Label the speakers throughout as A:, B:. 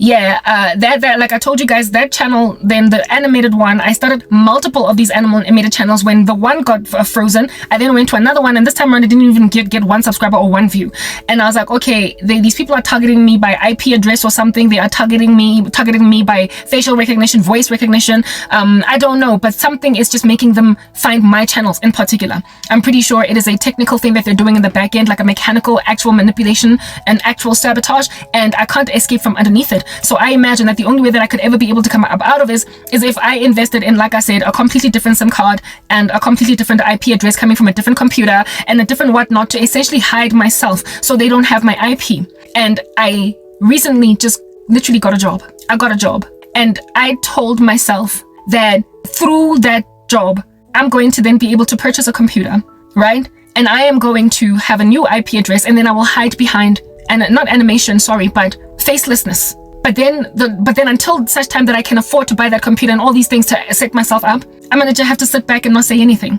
A: Yeah, that like I told you guys, that channel, then the animated one, I started multiple of these animated channels. When the one got frozen, I then went to another one, and this time around I didn't even get one subscriber or one view. And I was like, okay, these people are targeting me by IP address or something. They are targeting me by facial recognition, voice recognition. I don't know, but something is just making them find my channels in particular. I'm pretty sure it is a technical thing that they're doing in the back end, like a mechanical actual manipulation and actual sabotage, and I can't escape from underneath it. So I imagine that the only way that I could ever be able to come up out of is if I invested in, like I said, a completely different SIM card and a completely different IP address coming from a different computer and a different whatnot to essentially hide myself so they don't have my IP. And I recently just literally got a job. I got a job, and I told myself that through that job, I'm going to then be able to purchase a computer, right? And I am going to have a new IP address, and then I will hide behind, and not animation, sorry, but facelessness. But then until such time that I can afford to buy that computer and all these things to set myself up, I'm gonna just have to sit back and not say anything.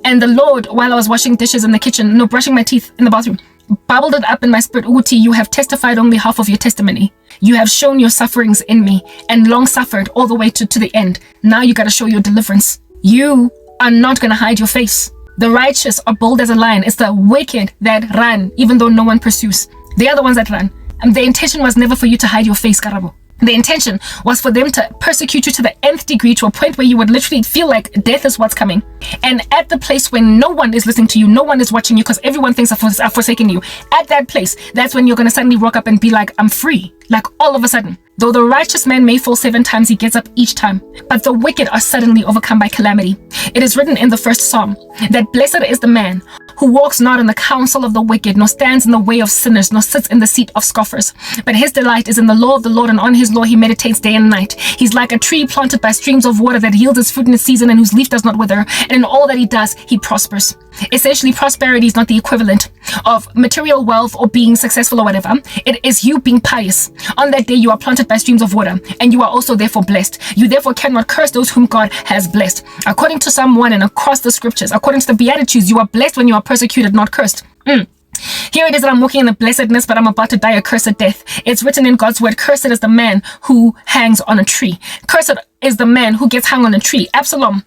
A: And the Lord, while I was washing dishes in the kitchen, no, brushing my teeth in the bathroom, bubbled it up in my spirit. Uti, you have testified on behalf of your testimony. You have shown your sufferings in me and long suffered all the way to the end. Now you gotta show your deliverance. You are not gonna hide your face. The righteous are bold as a lion. It's the wicked that run, even though no one pursues. They are the ones that run. And the intention was never for you to hide your face, Karabo. The intention was for them to persecute you to the nth degree, to a point where you would literally feel like death is what's coming. And at the place when no one is listening to you, no one is watching you because everyone thinks I've forsaken you. At that place, that's when you're going to suddenly rock up and be like, I'm free. Like all of a sudden. Though the righteous man may fall 7 times, he gets up each time. But the wicked are suddenly overcome by calamity. It is written in the first Psalm that blessed is the man who walks not in the counsel of the wicked, nor stands in the way of sinners, nor sits in the seat of scoffers. But his delight is in the law of the Lord, and on his law he meditates day and night. He's like a tree planted by streams of water that yields its fruit in its season, and whose leaf does not wither. And in all that he does, he prospers. Essentially, prosperity is not the equivalent of material wealth or being successful or whatever. It is you being pious. On that day, you are planted by streams of water, and you are also therefore blessed. You therefore cannot curse those whom God has blessed. According to Psalm 1 and across the scriptures, according to the Beatitudes, you are blessed when you are persecuted, not cursed. Here it is that I'm walking in the blessedness, but I'm about to die a cursed death. It's written in God's word, cursed is the man who hangs on a tree. Cursed is the man who gets hung on a tree. Absalom,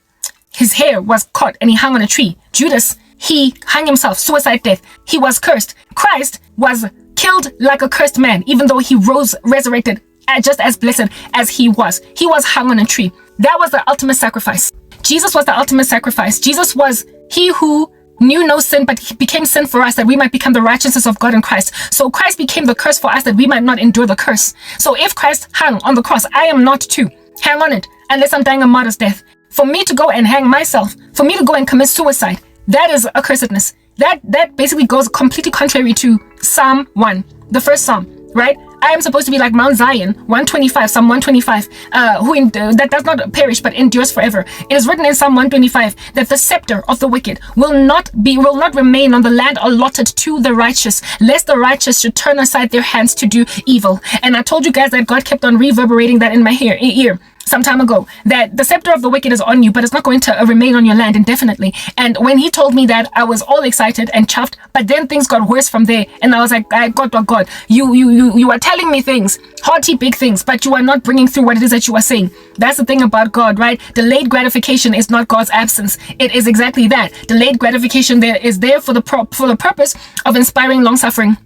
A: his hair was caught and he hung on a tree. Judas, he hung himself, suicide death. He was cursed. Christ was killed like a cursed man, even though he resurrected just as blessed as he was. He was hung on a tree. That was the ultimate sacrifice. Jesus was the ultimate sacrifice. Jesus was he who knew no sin, but he became sin for us that we might become the righteousness of God in Christ. So Christ became the curse for us that we might not endure the curse. So if Christ hung on the cross, I am not to hang on it unless I'm dying a martyr's death. For me to go and hang myself, for me to go and commit suicide, that is accursedness. That basically goes completely contrary to Psalm 1, the first Psalm, right? I am supposed to be like Mount Zion, 125, Psalm 125, that does not perish but endures forever. It is written in Psalm 125 that the scepter of the wicked will not remain on the land allotted to the righteous, lest the righteous should turn aside their hands to do evil. And I told you guys that God kept on reverberating that in my ear some time ago, that the scepter of the wicked is on you, but it's not going to remain on your land indefinitely. And when he told me that, I was all excited and chuffed, but then things got worse from there. And I was like, God, you are telling me things, hearty big things, but you are not bringing through what it is that you are saying. That's the thing about God, right? Delayed gratification is not God's absence. It is exactly that. Delayed gratification is there for the purpose of inspiring long suffering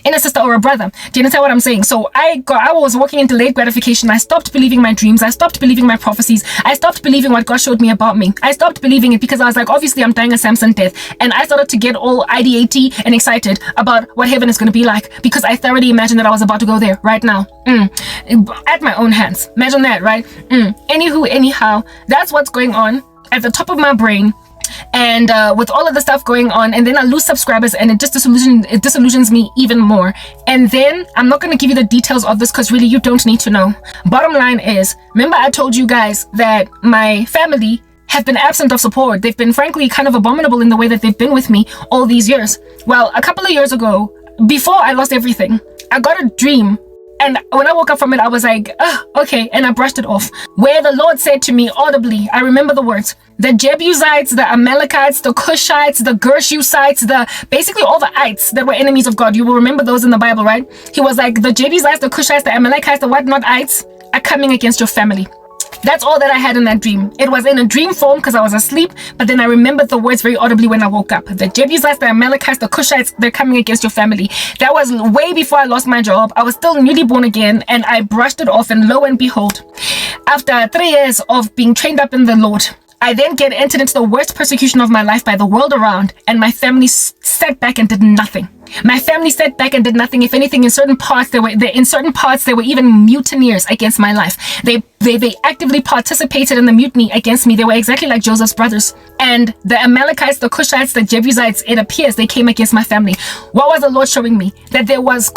A: in a sister or a brother. Do you understand what I'm saying? So I was walking in delayed gratification. I stopped believing my dreams. I stopped believing my prophecies. I stopped believing what God showed me about me. I stopped believing it because I was like, obviously I'm dying a Samson death. And I started to get all ideaty and excited about what heaven is going to be like, because I thoroughly imagined that I was about to go there right now. At my own hands. Imagine that, right? Anywho, anyhow, that's what's going on at the top of my brain. And with all of the stuff going on, and then I lose subscribers, and it just disillusions me even more. And then I'm not going to give you the details of this because really you don't need to know. Bottom line is, remember I told you guys that my family have been absent of support. They've been frankly kind of abominable in the way that they've been with me all these years. Well, a couple of years ago, before I lost everything, I got a dream And when I woke up from it, I was like, okay. And I brushed it off. Where the Lord said to me audibly, I remember the words, the Jebusites, the Amalekites, the Cushites, the Gershusites, basically all the ites that were enemies of God. You will remember those in the Bible, right? He was like, the Jebusites, the Cushites, the Amalekites, the whatnot-ites are coming against your family. That's all that I had in that dream. It was in a dream form because I was asleep, but then I remembered the words very audibly when I woke up. The Jebusites, the Amalekites, the Cushites, they're coming against your family. That was way before I lost my job. I was still newly born again, and I brushed it off, and lo and behold, after 3 years of being trained up in the Lord, I then get entered into the worst persecution of my life by the world around, and my family sat back and did nothing. My family sat back and did nothing. If anything, in certain parts, they were even mutineers against my life. They actively participated in the mutiny against me. They were exactly like Joseph's brothers. And the Amalekites, the Cushites, the Jebusites, it appears they came against my family. What was the Lord showing me? That there was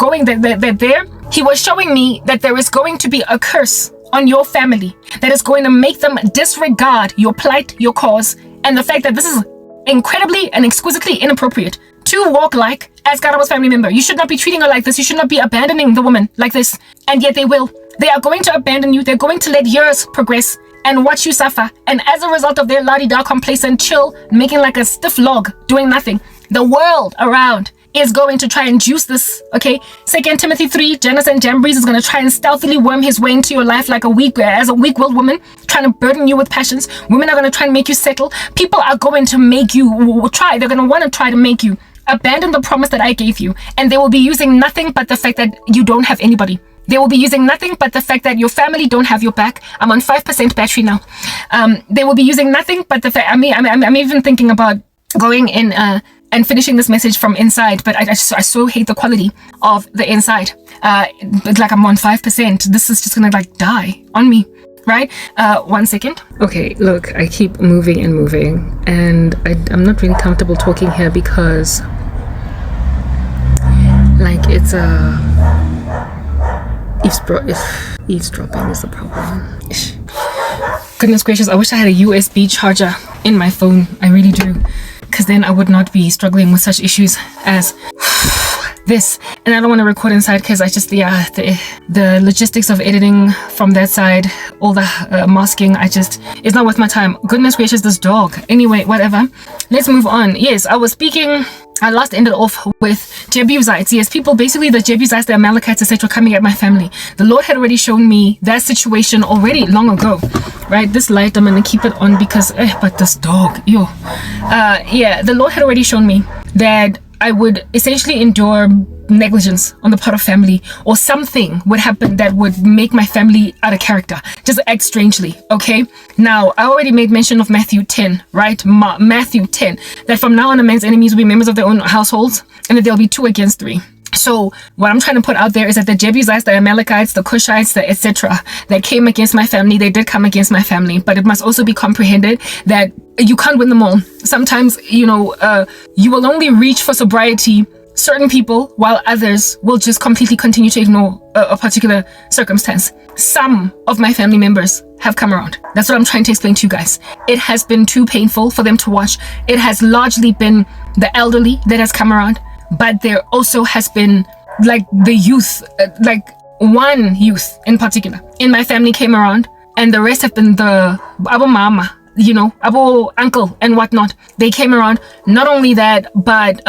A: He was showing me that there is going to be a curse on your family that is going to make them disregard your plight, your cause, and the fact that this is incredibly and exquisitely inappropriate to walk like as Karabo's family member. You should not be treating her like this. You should not be abandoning the woman like this. And yet they will. They are going to abandon you. They're going to let years progress and watch you suffer. And as a result of their la-di-da, complacent, chill, making like a stiff log, doing nothing, the world around is going to try and juice this, okay? 2 Timothy 3, Janus and Jambres is going to try and stealthily worm his way into your life like a weak-willed woman, trying to burden you with passions. Women are going to try and make you settle. People are going to make you try. They're going to want to try to make you abandon the promise that I gave you. And they will be using nothing but the fact that you don't have anybody. They will be using nothing but the fact that your family don't have your back. I'm on 5% battery now. They will be using nothing but the fact, I'm even thinking about going in and finishing this message from inside, but I so hate the quality of the inside. Like I'm on 5%. This is just gonna like die on me, right? 1 second. Okay, look, I keep moving and moving, and I'm not really comfortable talking here because like it's eavesdropping is the problem. Goodness gracious, I wish I had a USB charger in my phone. I really do. Because then I would not be struggling with such issues as this. And I don't want to record inside because I just, the logistics of editing from that side, all the masking, it's not worth my time. Goodness gracious, this dog. Anyway, whatever. Let's move on. Yes, I last ended off with Jebusites. Yes, people, basically the Jebusites, the Amalekites, etc. coming at my family. The Lord had already shown me that situation already long ago, right? This light, I'm going to keep it on because, but this dog, the Lord had already shown me that I would essentially endure negligence on the part of family, or something would happen that would make my family out of character, just act strangely. Okay, now I already made mention of Matthew 10, right? Matthew 10, that from now on a man's enemies will be members of their own households, and that there'll be 2 against 3. So what I'm trying to put out there is that the Jebusites, the Amalekites, the Cushites, the etc. that came against my family, they did come against my family, but it must also be comprehended that you can't win them all. Sometimes, you will only reach for sobriety certain people, while others will just completely continue to ignore a particular circumstance. Some of my family members have come around. That's what I'm trying to explain to you guys. It has been too painful for them to watch. It has largely been the elderly that has come around, but there also has been like the youth, like one youth in particular in my family came around, and the rest have been the abo mama, abo uncle and whatnot. They came around. Not only that, but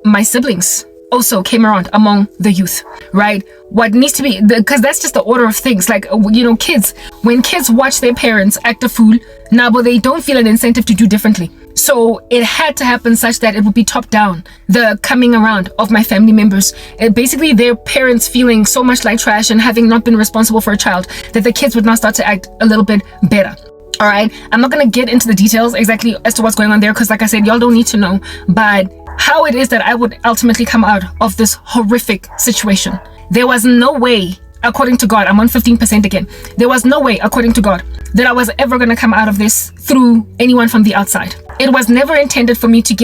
A: my siblings also came around among the youth, right? What needs to be, because that's just the order of things. Like, kids, when kids watch their parents act a fool, but they don't feel an incentive to do differently. So it had to happen such that it would be top down, the coming around of my family members. Basically, their parents feeling so much like trash and having not been responsible for a child, that the kids would now start to act a little bit better. All right, I'm not going to get into the details exactly as to what's going on there, because like I said, y'all don't need to know, but how it is that I would ultimately come out of this horrific situation. There was no way, according to God, I'm on 15% again. There was no way, according to God, that I was ever going to come out of this through anyone from the outside. It was never intended for me to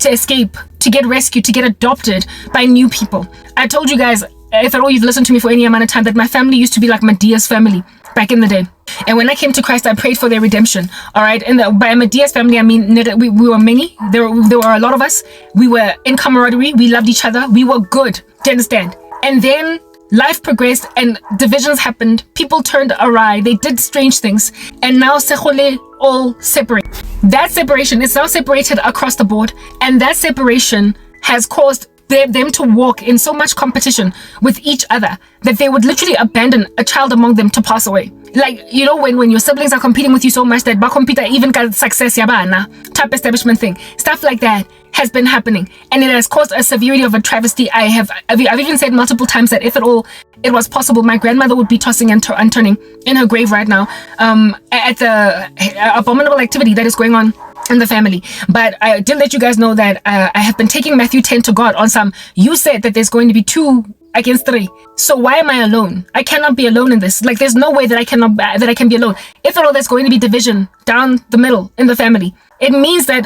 A: escape, to get rescued, to get adopted by new people. I told you guys, if at all you've listened to me for any amount of time, that my family used to be like Medea's family back in the day. And when I came to Christ, I prayed for their redemption. All right. And by Medea's family, I mean, we were many. There were a lot of us. We were in camaraderie. We loved each other. We were good. Do you understand? And then life progressed and divisions happened. People turned awry. They did strange things. And now Sekgole all separate. That separation is now separated across the board. And that separation has caused them to walk in so much competition with each other that they would literally abandon a child among them to pass away. Like, you know, when your siblings are competing with you so much that ba compete even got success yabana type establishment thing, stuff like that has been happening, and it has caused a severity of a travesty. I've even said multiple times that if at all it was possible, my grandmother would be tossing and turning in her grave right now at the abominable activity that is going on in the family. But I did let you guys know that I have been taking Matthew 10 to God on some. You said that there's going to be 2 against 3. So why am I alone? I cannot be alone in this. Like, there's no way that I can be alone. If at all there's going to be division down the middle in the family, it means that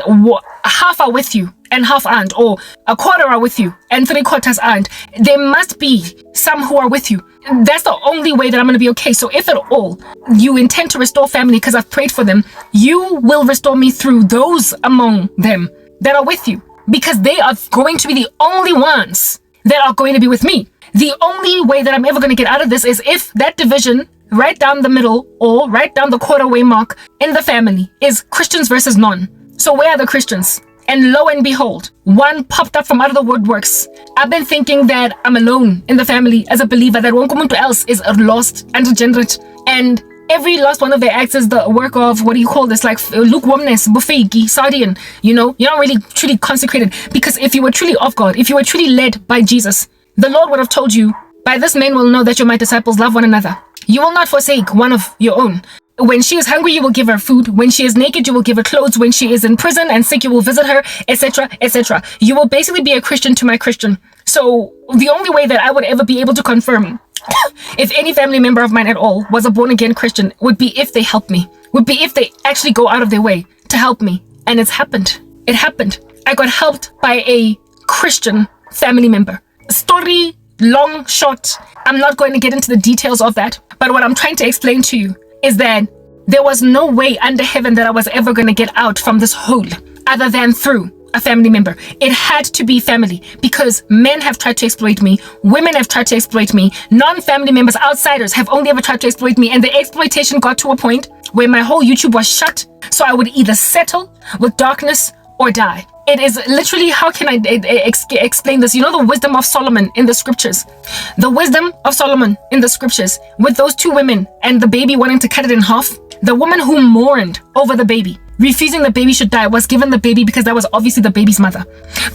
A: half are with you and half aren't, or a quarter are with you and 3/4 aren't. There must be some who are with you. That's the only way that I'm going to be okay. So if at all you intend to restore family because I've prayed for them, you will restore me through those among them that are with you, because they are going to be the only ones that are going to be with me. The only way that I'm ever going to get out of this is if that division right down the middle or right down the quarter way mark in the family is Christians versus none. So where are the Christians? And lo and behold, one popped up from out of the woodworks. I've been thinking that I'm alone in the family as a believer, that one community else is lost and degenerate. And every last one of their acts is the work of, what do you call this? Like lukewarmness, buffet, sardian. You know, you're not really truly consecrated. Because if you were truly of God, if you were truly led by Jesus, the Lord would have told you, by this men will know that you're my disciples, love one another. You will not forsake one of your own. When she is hungry, you will give her food. When she is naked, you will give her clothes. When she is in prison and sick, you will visit her, etc., etc. You will basically be a Christian to my Christian. So the only way that I would ever be able to confirm if any family member of mine at all was a born-again Christian would be if they help me, would be if they actually go out of their way to help me. And it's happened. It happened. I got helped by a Christian family member. Story long, short. I'm not going to get into the details of that. But what I'm trying to explain to you is that there was no way under heaven that I was ever going to get out from this hole other than through a family member. It had to be family, because men have tried to exploit me, women have tried to exploit me, non-family members, outsiders have only ever tried to exploit me, and the exploitation got to a point where my whole YouTube was shut, so I would either settle with darkness or die. It is literally, how can I explain this? You know the wisdom of Solomon in the scriptures. The wisdom of Solomon in the scriptures with those 2 women and the baby wanting to cut it in half. The woman who mourned over the baby, refusing the baby should die, was given the baby because that was obviously the baby's mother.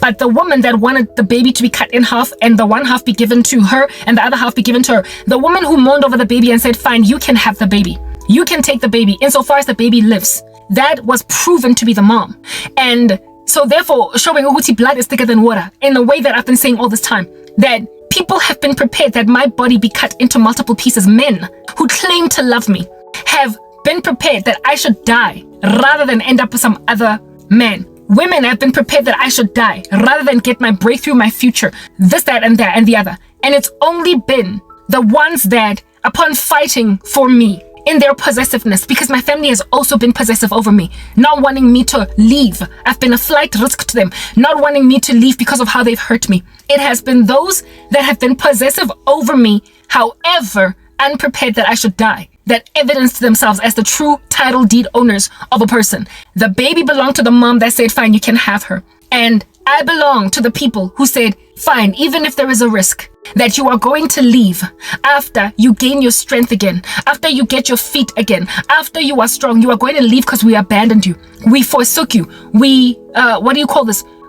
A: But the woman that wanted the baby to be cut in half and the one half be given to her and the other half be given to her, the woman who mourned over the baby and said, fine, you can have the baby. You can take the baby insofar as the baby lives. That was proven to be the mom. And so therefore, showing Uguti blood is thicker than water, in the way that I've been saying all this time, that people have been prepared that my body be cut into multiple pieces. Men who claim to love me have been prepared that I should die rather than end up with some other man. Women have been prepared that I should die rather than get my breakthrough, my future, this, that, and that, and the other. And it's only been the ones that, upon fighting for me, in their possessiveness, because my family has also been possessive over me, not wanting me to leave. I've been a flight risk to them, not wanting me to leave because of how they've hurt me. It has been those that have been possessive over me, however unprepared that I should die, that evidenced themselves as the true title deed owners of a person. The baby belonged to the mom that said, fine, you can have her. And I belong to the people who said, fine, even if there is a risk that you are going to leave after you gain your strength again, after you get your feet again, after you are strong, you are going to leave because we abandoned you. We forsook you. We,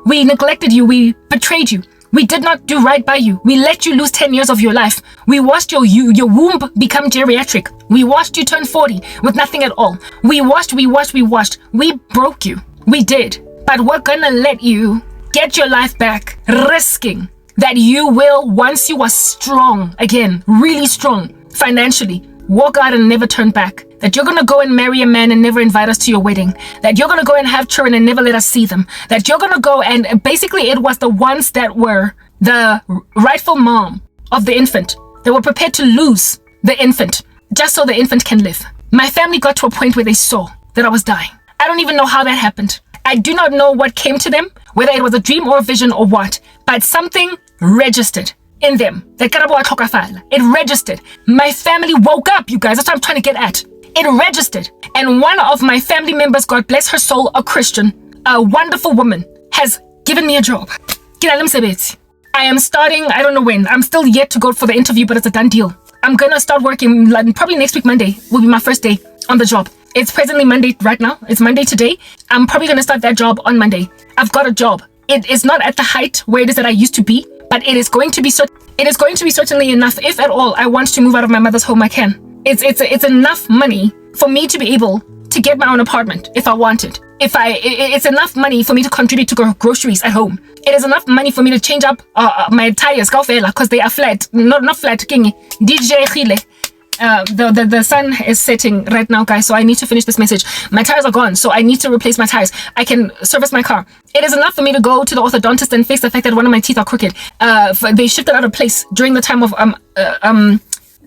A: We neglected you. We betrayed you. We did not do right by you. We let you lose 10 years of your life. We watched your womb become geriatric. We watched you turn 40 with nothing at all. We watched. We broke you. We did. But we're gonna let you get your life back, risking that you will, once you are strong again, really strong financially, walk out and never turn back. That you're gonna go and marry a man and never invite us to your wedding. That you're gonna go and have children and never let us see them. That you're gonna go and basically it was the ones that were the rightful mom of the infant. They were prepared to lose the infant just so the infant can live. My family got to a point where they saw that I was dying. I don't even know how that happened. I do not know what came to them, whether it was a dream or a vision or what, but something registered in them that Karabo a tlhokafala. It registered. My family woke up, you guys. That's what I'm trying to get at. It registered. And one of my family members, God bless her soul, a Christian, a wonderful woman, has given me a job. I am starting, I don't know when. I'm still yet to go for the interview, but it's a done deal. I'm gonna start working probably next week, Monday will be my first day on the job. It's presently Monday right now. It's Monday today. I'm probably gonna start that job on Monday. I've got a job. It is not at the height where it is that I used to be, but it is going to be certainly enough. If at all I want to move out of my mother's home, I can. It's enough money for me to be able to get my own apartment if I want it. It's enough money for me to contribute to groceries at home. It is enough money for me to change up my tires because they are flat. Not flat. DJ Khile. The sun is setting right now, guys, so I need to finish this message. My tires are gone, so I need to replace my tires. I can service my car. It is enough for me to go to the orthodontist and fix the fact that one of my teeth are crooked. They shifted out of place during the time of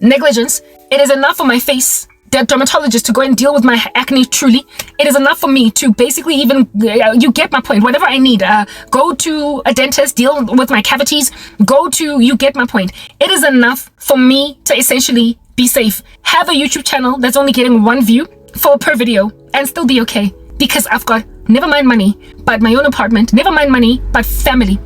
A: negligence. It is enough for my face, the dermatologist, to go and deal with my acne. Truly, it is enough for me to basically even you get my point, whatever I need, go to a dentist, deal with my cavities, you get my point. It is enough for me to essentially be safe, have a YouTube channel that's only getting 1 view per video, and still be okay, because I've got, never mind money, but my own apartment, never mind money, but family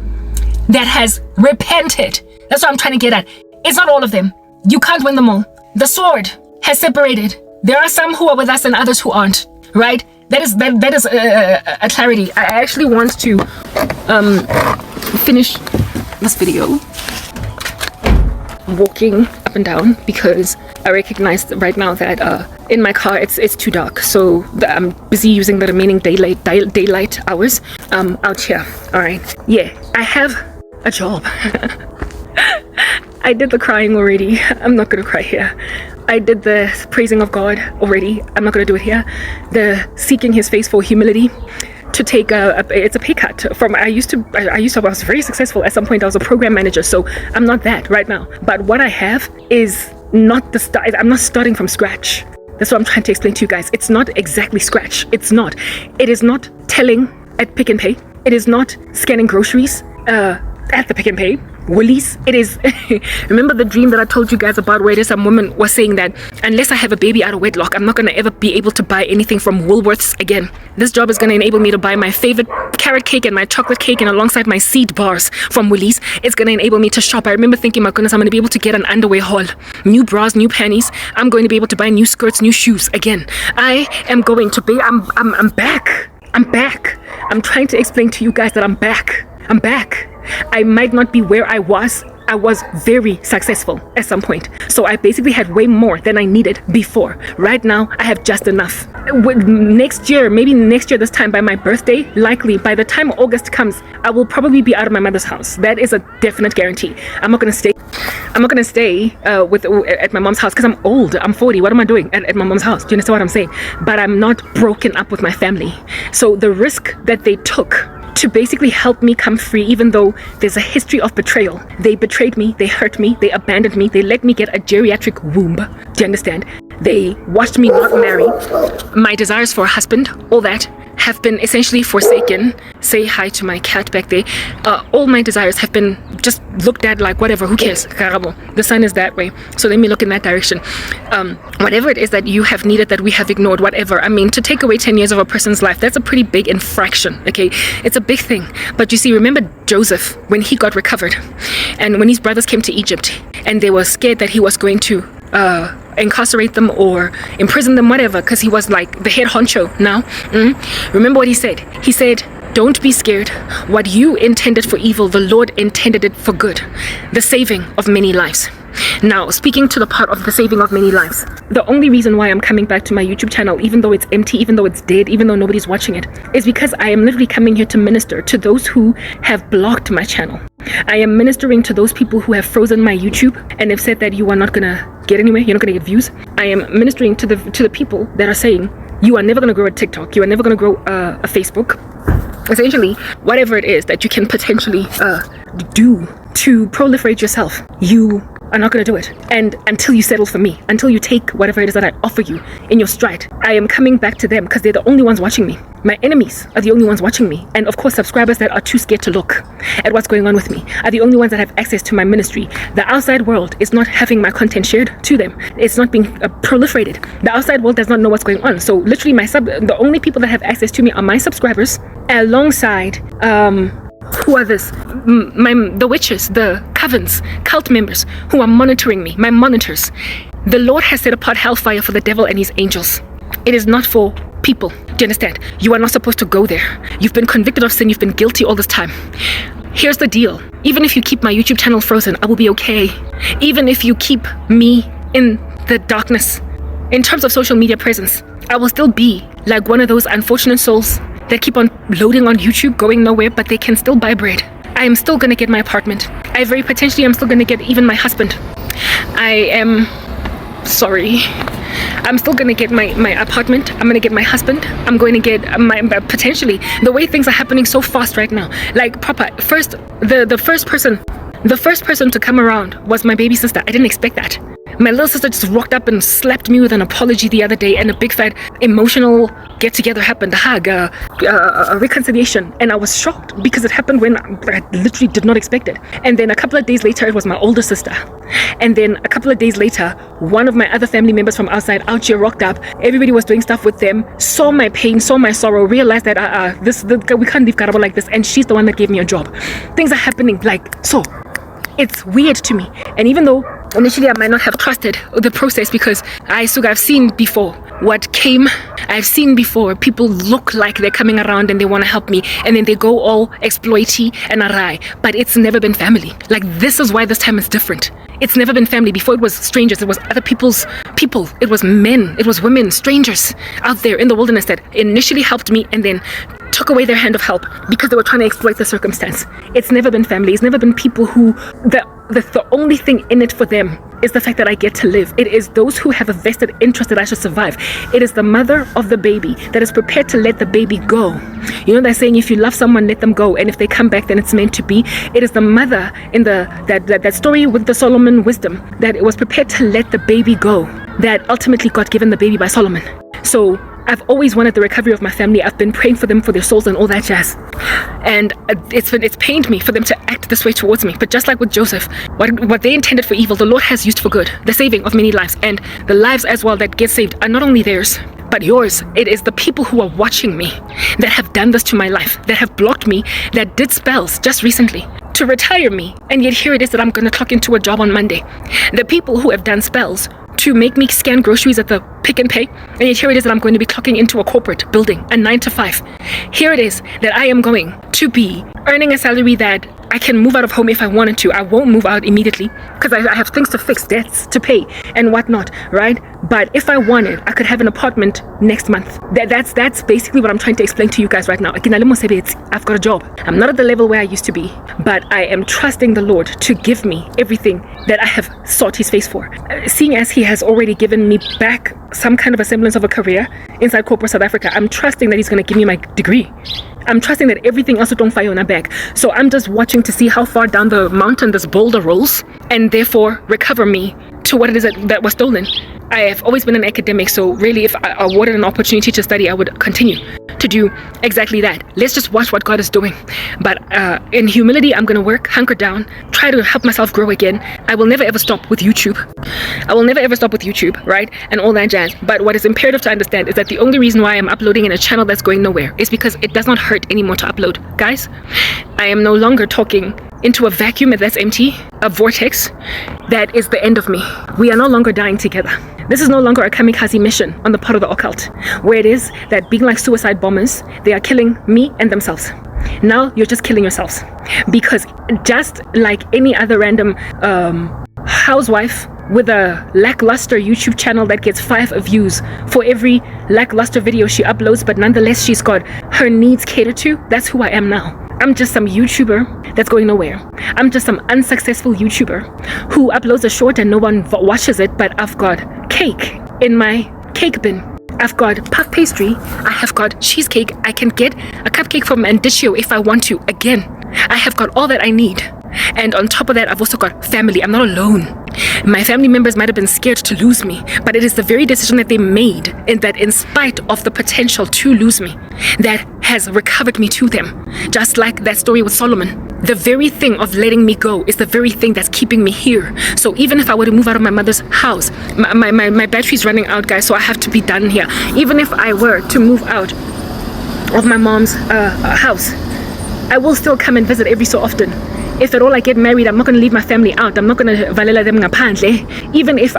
A: that has repented. That's what I'm trying to get at. It's not all of them. You can't win them all. The sword has separated. There are some who are with us and others who aren't, right? That is a clarity. I actually want to finish this video walking up and down, because I recognize right now that in my car it's too dark, so I'm busy using the remaining daylight hours out here. All right, yeah, I have a job. I did the crying already. I'm not gonna cry here. I did the praising of God already. I'm not gonna do it here. The seeking his face for humility, to take it's a pay cut from I was very successful at some point. I was a program manager, so I'm not that right now. But what I have is not the start. I'm not starting from scratch. That's what I'm trying to explain to you guys. It's not exactly scratch. It's not. It is not telling at Pick and Pay. It is not scanning groceries at the Pick and Pay. Woolies. It is remember the dream that I told you guys about, where some woman was saying that unless I have a baby out of wedlock, I'm not going to ever be able to buy anything from Woolworths again. This job is going to enable me to buy my favorite carrot cake and my chocolate cake, and alongside my seed bars from Woolies, it's going to enable me to shop. I remember thinking, my goodness, I'm going to be able to get an underwear haul, new bras, new panties. I'm going to be able to buy new skirts, new shoes again. I am going to be I'm back. I'm back. I'm trying to explain to you guys that I'm back. I'm back. I might not be where I was. I was very successful at some point. So I basically had way more than I needed before. Right now, I have just enough. Next year, maybe next year this time by my birthday, likely by the time August comes, I will probably be out of my mother's house. That is a definite guarantee. I'm not going to stay at my mom's house because I'm old. I'm 40. What am I doing at my mom's house? Do you understand what I'm saying? But I'm not broken up with my family. So the risk that they took to basically help me come free, even though there's a history of betrayal. They betrayed me, they hurt me, they abandoned me, they let me get a geriatric womb. Do you understand? They watched me not marry. My desires for a husband, all that, have been essentially forsaken. Say hi to my cat back there. All my desires have been just looked at like, whatever, who cares? Karabo. The sun is that way, so let me look in that direction. Whatever it is that you have needed that we have ignored, whatever. I mean, to take away 10 years of a person's life, that's a pretty big infraction, okay? It's a big thing. But you see, remember Joseph, when he got recovered, and when his brothers came to Egypt, and they were scared that he was going to incarcerate them or imprison them, whatever, because he was like the head honcho now. Remember what he said? He said, don't be scared. What you intended for evil, the Lord intended it for good. The saving of many lives. Now, speaking to the part of the saving of many lives, the only reason why I'm coming back to my YouTube channel, even though it's empty, even though it's dead, even though nobody's watching it, is because I am literally coming here to minister to those who have blocked my channel. I am ministering to those people who have frozen my YouTube and have said that you are not gonna get anywhere, you're not gonna get views. I am ministering to the people that are saying you are never gonna grow a TikTok, you are never gonna grow a Facebook. Essentially, whatever it is that you can potentially do to proliferate yourself, you are not going to do it. And until you settle for me, until you take whatever it is that I offer you in your stride, I am coming back to them because they're the only ones watching me. My enemies are the only ones watching me. And of course, subscribers that are too scared to look at what's going on with me are the only ones that have access to my ministry. The outside world is not having my content shared to them. It's not being proliferated. The outside world does not know what's going on. So literally the only people that have access to me are my subscribers, alongside who are this? The witches, the covens, cult members who are monitoring me, my monitors. The Lord has set apart hellfire for the devil and his angels. It is not for people. Do you understand? You are not supposed to go there. You've been convicted of sin. You've been guilty all this time. Here's the deal. Even if you keep my YouTube channel frozen, I will be okay. Even if you keep me in the darkness, in terms of social media presence, I will still be like one of those unfortunate souls that keep on loading on YouTube, going nowhere, but they can still buy bread. I am still going to get my apartment. I very potentially am still going to get even my husband. I am sorry. I'm still going to get my apartment. I'm going to get my husband. I'm going to get my potentially, the way things are happening so fast right now. Like proper, first, the first person to come around was my baby sister. I didn't expect that. My little sister just walked up and slapped me with an apology the other day, and a big fat emotional get-together happened, a hug, a reconciliation, and I was shocked because it happened when I literally did not expect it. And then a couple of days later, it was my older sister. And then a couple of days later, one of my other family members from outside out here rocked up. Everybody was doing stuff with them, saw my pain, saw my sorrow, realized that we can't leave Karabo like this, and she's the one that gave me a job. Things are happening like so. It's weird to me. And even though initially I might not have trusted the process, because I've seen before what came. I've seen before people look like they're coming around and they want to help me, and then they go all exploity and awry. But it's never been family. Like, this is why this time is different. It's never been family. Before, it was strangers. It was other people's people. It was men. It was women, strangers out there in the wilderness that initially helped me and then took away their hand of help because they were trying to exploit the circumstance. It's never been family. It's never been people who the only thing in it for them is the fact that I get to live. It is those who have a vested interest that I should survive. It is the mother of the baby that is prepared to let the baby go. You know, they're saying if you love someone, let them go, and if they come back, then it's meant to be. It is the mother in that story with the Solomon wisdom that it was prepared to let the baby go, that ultimately got given the baby by Solomon. So I've always wanted the recovery of my family. I've been praying for them, for their souls and all that jazz. And it's pained me for them to act this way towards me. But just like with Joseph, what they intended for evil, the Lord has used for good. The saving of many lives, and the lives as well that get saved are not only theirs, but yours. It is the people who are watching me that have done this to my life, that have blocked me, that did spells just recently to retire me. And yet here it is that I'm going to clock into a job on Monday. The people who have done spells to make me scan groceries at the Pick and Pay, and yet here it is that I'm going to be clocking into a corporate building, a 9 to 5. Here it is that I am going to be earning a salary that I can move out of home if I wanted to. I won't move out immediately because I have things to fix, debts to pay and whatnot, right? But if I wanted, I could have an apartment next month. That's basically what I'm trying to explain to you guys right now. I've got a job. I'm not at the level where I used to be, but I am trusting the Lord to give me everything that I have sought his face for. Seeing as he has already given me back some kind of a semblance of a career inside corporate South Africa, I'm trusting that he's going to give me my degree. I'm trusting that everything else will fire on our back. So I'm just watching to see how far down the mountain this boulder rolls, and therefore recover me to what it is that was stolen. I have always been an academic, so really if I awarded an opportunity to study, I would continue to do exactly that. Let's just watch what God is doing. But in humility, I'm going to work, hunker down, try to help myself grow again. I will never ever stop with YouTube. Right? And all that jazz. But what is imperative to understand is that the only reason why I'm uploading in a channel that's going nowhere is because it does not hurt anymore to upload. Guys, I am no longer talking into a vacuum that's empty, a vortex that is the end of me. We are no longer dying together. This is no longer a kamikaze mission on the part of the occult, where it is that being like suicide bombers, they are killing me and themselves. Now you're just killing yourselves, because just like any other random housewife with a lackluster YouTube channel that gets 5 views for every lackluster video she uploads, but nonetheless she's got her needs catered to, that's who I am now. I'm just some YouTuber that's going nowhere. I'm just some unsuccessful YouTuber who uploads a short and no one watches it, but I've got cake in my cake bin. I've got puff pastry. I have got cheesecake. I can get a cupcake from Mandiccio if I want to. Again, I have got all that I need And on top of that, I've also got family. I'm not alone. My family members might have been scared to lose me, but it is the very decision that they made, and that in spite of the potential to lose me, that has recovered me to them. Just like that story with Solomon. The very thing of letting me go is the very thing that's keeping me here. So even if I were to move out of my mother's house, my battery's running out, guys, so I have to be done here. Even if I were to move out of my mom's house, I will still come and visit every so often. If at all I get married, I'm not going to leave my family out. I'm not going to valela them ngaphandle. Even if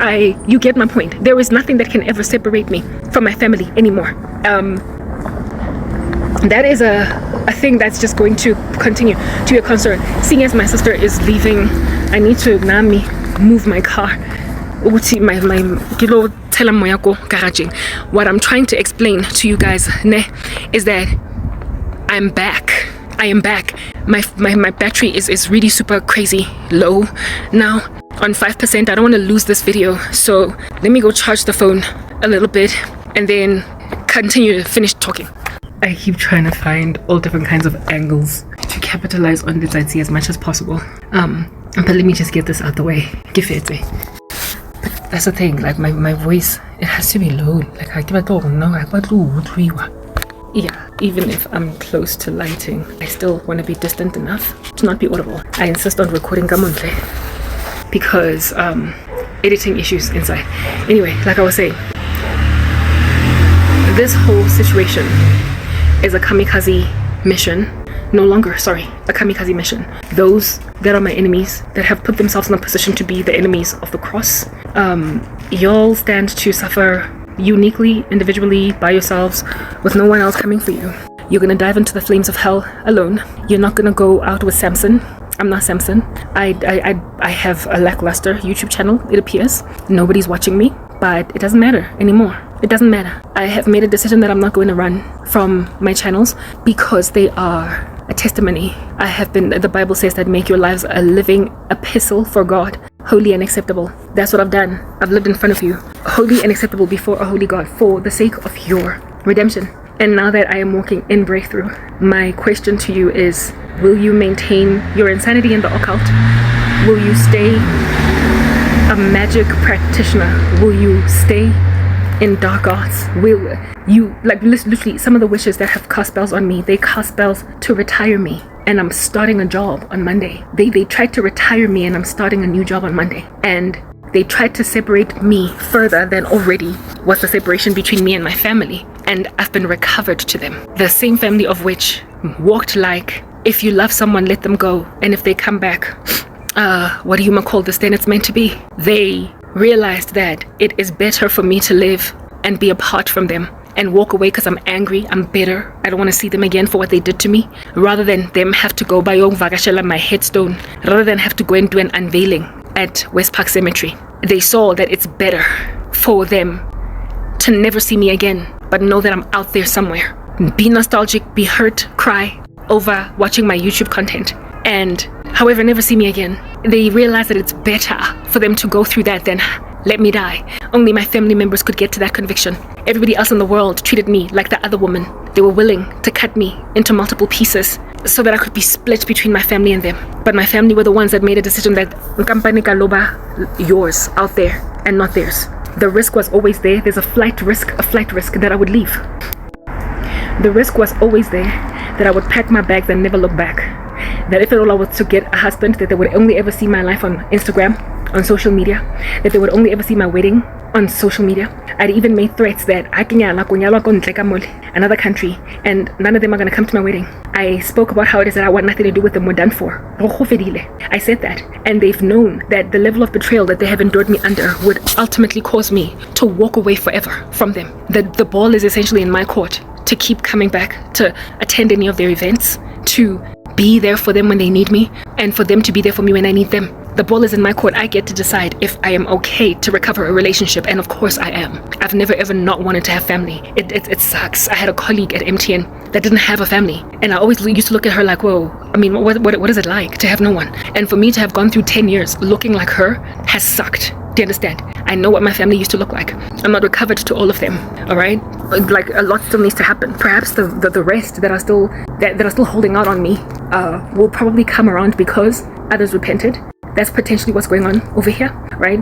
A: you get my point. There is nothing that can ever separate me from my family anymore. That is a thing that's just going to continue to be a concern. Seeing as my sister is leaving, I need to move my car. What I'm trying to explain to you guys is that I'm back. I am back. My battery is really super crazy low now, on 5%. I don't want to lose this video, so let me go charge the phone a little bit and then continue to finish talking. I keep trying to find all different kinds of angles to capitalize on this idea as much as possible. But let me just get this out the way. That's the thing, like my voice, it has to be low. Like yeah, even if I'm close to lighting, I still want to be distant enough to not be audible. I insist on recording Gamontle because editing issues inside. Anyway, like I was saying, this whole situation is a kamikaze mission. No longer, sorry, a kamikaze mission. Those that are my enemies, that have put themselves in a position to be the enemies of the cross, y'all stand to suffer uniquely, individually, by yourselves, with no one else coming for you. You're gonna dive into the flames of hell alone. You're not gonna go out with Samson. I'm not Samson. I have a lackluster YouTube channel, it appears. Nobody's watching me, but it doesn't matter anymore. It doesn't matter. I have made a decision that I'm not going to run from my channels because they are a testimony. The Bible says that make your lives a living epistle for God, holy and acceptable. That's what I've done. I've lived in front of you, holy and acceptable before a holy God, for the sake of your redemption. And now that I am walking in breakthrough, my question to you is, will you maintain your insanity in the occult? Will you stay a magic practitioner? Will you stay in dark arts? Will you, like, literally some of the witches that have cast spells on me, they cast spells to retire me, and I'm starting a job on Monday. They tried to retire me, and I'm starting a new job on Monday. And they tried to separate me further than already was the separation between me and my family, and I've been recovered to them. The same family of which walked like, if you love someone, let them go, and if they come back, what do you call this, then it's meant to be. They realized that it is better for me to live and be apart from them and walk away because I'm angry, I'm bitter, I don't want to see them again for what they did to me, rather than them have to go by my headstone, rather than have to go and do an unveiling at West Park Cemetery. They saw that it's better for them to never see me again, but know that I'm out there somewhere. Be nostalgic, be hurt, cry over watching my YouTube content, and however, never see me again. They realized that it's better for them to go through that than let me die. Only my family members could get to that conviction. Everybody else in the world treated me like the other woman. They were willing to cut me into multiple pieces so that I could be split between my family and them. But my family were the ones that made a decision that yours out there and not theirs. The risk was always there. There's a flight risk that I would leave. The risk was always there that I would pack my bags and never look back. That if at all I was to get a husband, that they would only ever see my life on Instagram, on social media, that they would only ever see my wedding on social media. I'd even made threats that I can another country, and none of them are going to come to my wedding. I spoke about how it is that I want nothing to do with them. We're done for. I said that, and they've known that the level of betrayal that they have endured me under would ultimately cause me to walk away forever from them. The ball is essentially in my court to keep coming back, to attend any of their events, to be there for them when they need me, and for them to be there for me when I need them. The ball is in my court. I get to decide if I am okay to recover a relationship, and of course I am. I've never ever not wanted to have family. It sucks. I had a colleague at MTN that didn't have a family, and I always used to look at her like, whoa, I mean, what is it like to have no one? And for me to have gone through 10 years looking like her has sucked. Do you understand? I know what my family used to look like. I'm not recovered to all of them, all right? Like, a lot still needs to happen. Perhaps the rest that are still holding out on me will probably come around, because others repented. That's potentially what's going on over here, right?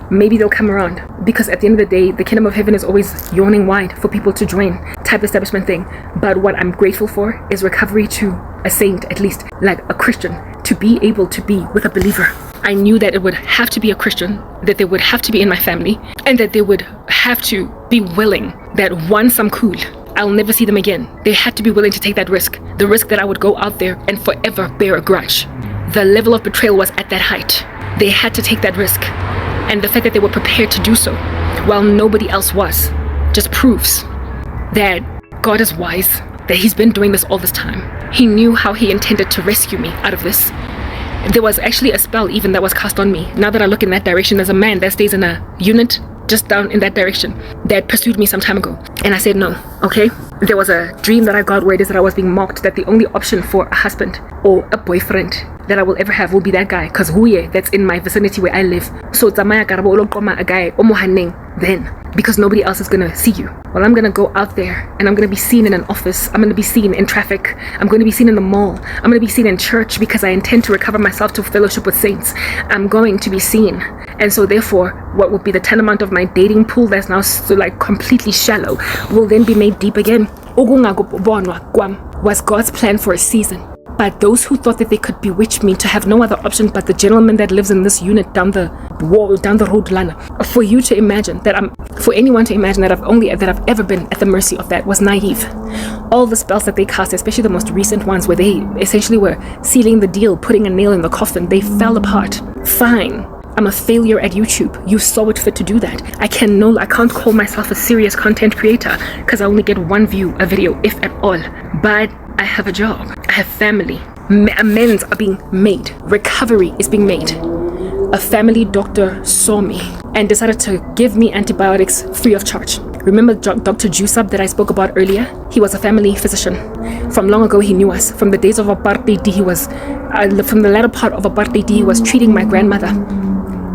A: Maybe they'll come around, because at the end of the day, the kingdom of heaven is always yawning wide for people to join, type establishment thing. But what I'm grateful for is recovery to a saint, at least like a Christian, to be able to be with a believer. I knew that it would have to be a Christian, that they would have to be in my family, and that they would have to be willing that once I'm cool, I'll never see them again. They had to be willing to take that risk, the risk that I would go out there and forever bear a grudge. The level of betrayal was at that height. They had to take that risk. And the fact that they were prepared to do so while nobody else was just proves that God is wise, that he's been doing this all this time. He knew how he intended to rescue me out of this. There was actually a spell even that was cast on me. Now that I look in that direction, there's a man that stays in a unit just down in that direction that pursued me some time ago. And I said no, okay? There was a dream that I got where it is that I was being mocked, that the only option for a husband or a boyfriend that I will ever have will be that guy, because huye, that's in my vicinity where I live. So tsamaya Karabo oloqoma a guy omohaneng then, because nobody else is gonna see you. Well, I'm gonna go out there and I'm gonna be seen in an office. I'm gonna be seen in traffic. I'm gonna be seen in the mall. I'm gonna be seen in church, because I intend to recover myself to fellowship with saints. I'm going to be seen. And so therefore, what would be the tantamount of my dating pool that's now so like completely shallow will then be made deep again. Was God's plan for a season. But those who thought that they could bewitch me to have no other option but the gentleman that lives in this unit down the wall, down the road, Lana, for anyone to imagine that I've ever been at the mercy of that was naive. All the spells that they cast, especially the most recent ones where they essentially were sealing the deal, putting a nail in the coffin, they fell apart. Fine. I'm a failure at YouTube. You saw it fit to do that. I can't call myself a serious content creator because I only get one view a video, if at all. But I have a job. I have family. Amends are being made. Recovery is being made. A family doctor saw me and decided to give me antibiotics free of charge. Remember Dr. Jusab that I spoke about earlier? He was a family physician. From long ago, he knew us. From the days of apartheid, from the latter part of apartheid, he was treating my grandmother.